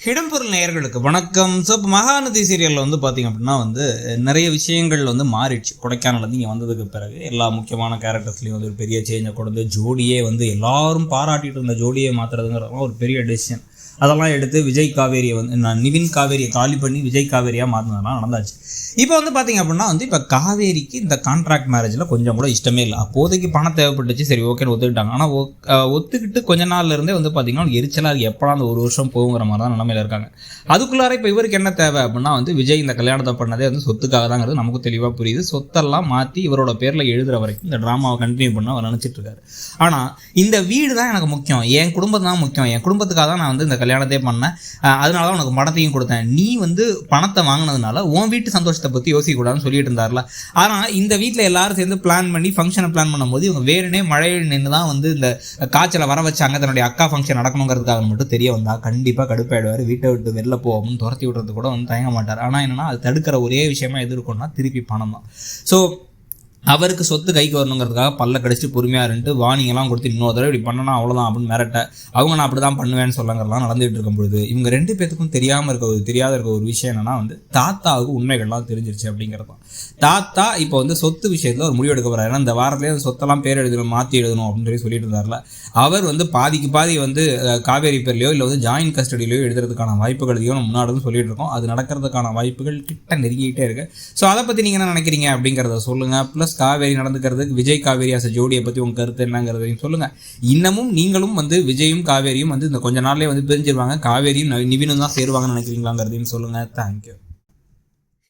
இடம்பொருள் நேயர்களுக்கு வணக்கம். ஸோ இப்போ மகாநதி சீரியலில் வந்து பார்த்திங்க அப்படின்னா நிறைய விஷயங்கள் மாறிடுச்சு. கொடைக்கானல் இங்கே வந்ததுக்கு பிறகு எல்லா முக்கியமான கேரக்டர்ஸ்லையும் ஒரு பெரிய சேஞ்சை கொடுத்து ஜோடியே எல்லாரும் பாராட்டிட்டு இருந்த ஜோடியை மாற்றுறதுங்கிறதுலாம் ஒரு பெரிய டெசிஷன். அதெல்லாம் எடுத்து விஜய் காவேரியை நான் நிவின் காவேரியை காலி பண்ணி விஜய் காவேரியாக மாற்றினதெல்லாம் நடந்தாச்சு. இப்போ பார்த்திங்க அப்படின்னா இப்போ காவேரிக்கு இந்த கான்ட்ராக்ட் மேரேஜில் கொஞ்சம் கூட இஷ்டமே இல்லை. அப்போதைக்கு பணம் தேவைப்பட்டுச்சு, சரி ஓகேன்னு ஒத்துக்கிட்டாங்க. ஆனால் ஒத்துக்கிட்டு கொஞ்ச நாள்லேருந்தே பார்த்திங்கன்னா எரிச்சலாக எப்படா அந்த ஒரு வருஷம் போகுங்கிற மாதிரி தான் நிலைமையில் இருக்காங்க. அதுக்குள்ளார இப்போ இவருக்கு என்ன தேவை அப்படின்னா விஜய் இந்த கல்யாணத்தை பண்ணதே சொத்துக்காக தாங்கிறது நமக்கு தெளிவாக புரியுது. சொத்தெல்லாம் மாற்றி இவரோட பேரில் எழுதுகிற வரைக்கும் இந்த ட்ராமாவை கண்டினியூ பண்ண அவர் நினச்சிட்டு இருக்காரு. ஆனால் இந்த வீடு தான் எனக்கு முக்கியம், என் குடும்பம் தான் முக்கியம், என் குடும்பத்துக்காக தான் நான் இந்த கல்யாணத்தையே பண்ணேன், அதனால தான் உனக்கு பணத்தையும் கொடுத்தேன், நீ பணத்தை வாங்கினதுனால உன் வீட்டு சந்தோஷத்தை பற்றி யோசிக்கக்கூடாதுன்னு சொல்லிட்டு இருந்தார்ல. ஆனால் இந்த வீட்டில் எல்லாரும் சேர்ந்து பிளான் பண்ணி ஃபங்க்ஷனை பிளான் பண்ணும்போது இவங்க வேறுனே மழையில் நின்று தான் இந்த காய்ச்சலை வர வச்சாங்க. தன்னுடைய அக்கா ஃபங்க்ஷன் நடக்கணுங்கிறதுக்காக மட்டும் தெரிய வந்தா கண்டிப்பாக கடுப்பாயிடுவார். வீட்டை விட்டு வெளில போவோம்னு துரத்தி விடுறது கூட தயங்க மாட்டார். ஆனால் என்னென்னா அது தடுக்கிற ஒரே விஷயமா எது இருக்கும்னா திருப்பி பணம் தான். ஸோ அவருக்கு சொத்து கைக்கு வரணுங்கிறதுக்காக பல்ல கடிச்சிட்டு பொறுமையாக இருந்துட்டு வார்னிங்கெல்லாம் கொடுத்து இன்னொரு தடவை இப்படி பண்ணனா அவ்வளோதான் அப்படின்னு மிரட்ட அவங்க நான் அப்படி தான் பண்ணுவேன்னு சொல்லங்கிறலாம் நடந்துகிட்டு இருக்கும் பொழுது இவங்க ரெண்டு பேத்துக்கும் தெரியாத இருக்க ஒரு விஷயம் என்னென்னா தாத்தாவுக்கு உண்மைகள்லாம் தெரிஞ்சிருச்சு அப்படிங்கிறது தான். தாத்தா இப்போ சொத்து விஷயத்தில் ஒரு முடிவு எடுக்க போகிறார். ஏன்னா இந்த வாரத்திலே சொத்தெல்லாம் பேர் எழுதணும், மாற்றி எழுதணும் அப்படின்னு சொல்லிட்டு இருந்தார்ல. அவர் பாதிக்கு பாதி காவேரி பேர்லையோ இல்லை ஜாயின்ட் கஸ்டடியிலையோ எழுதுறதுக்கான வாய்ப்புகளையும் நம்ம முன்னாடி சொல்லிட்டு இருக்கோம். அது நடக்கிறதுக்கான வாய்ப்புகள் கிட்ட நெருங்கிக்கிட்டே இருக்குது. ஸோ அதை பற்றி நீங்கள் என்ன நினைக்கிறீங்க அப்படிங்கிறத சொல்லுங்கள். ப்ளஸ் காவேரி நடந்துக்கிறதுக்கு விஜய் காவேரி ஆசை ஜோடியை பற்றி உங்கள் கருத்து என்னங்கிறதையும் சொல்லுங்கள். இன்னமும் நீங்களும் விஜயும் காவேரியும் இந்த கொஞ்ச நாள்லேயே பிரிஞ்சிருவாங்க, காவேரியும் நிவினும் தான் சேருவாங்கன்னு நினைக்கிறீங்களாங்கிறதையும் சொல்லுங்கள். தேங்க்யூ.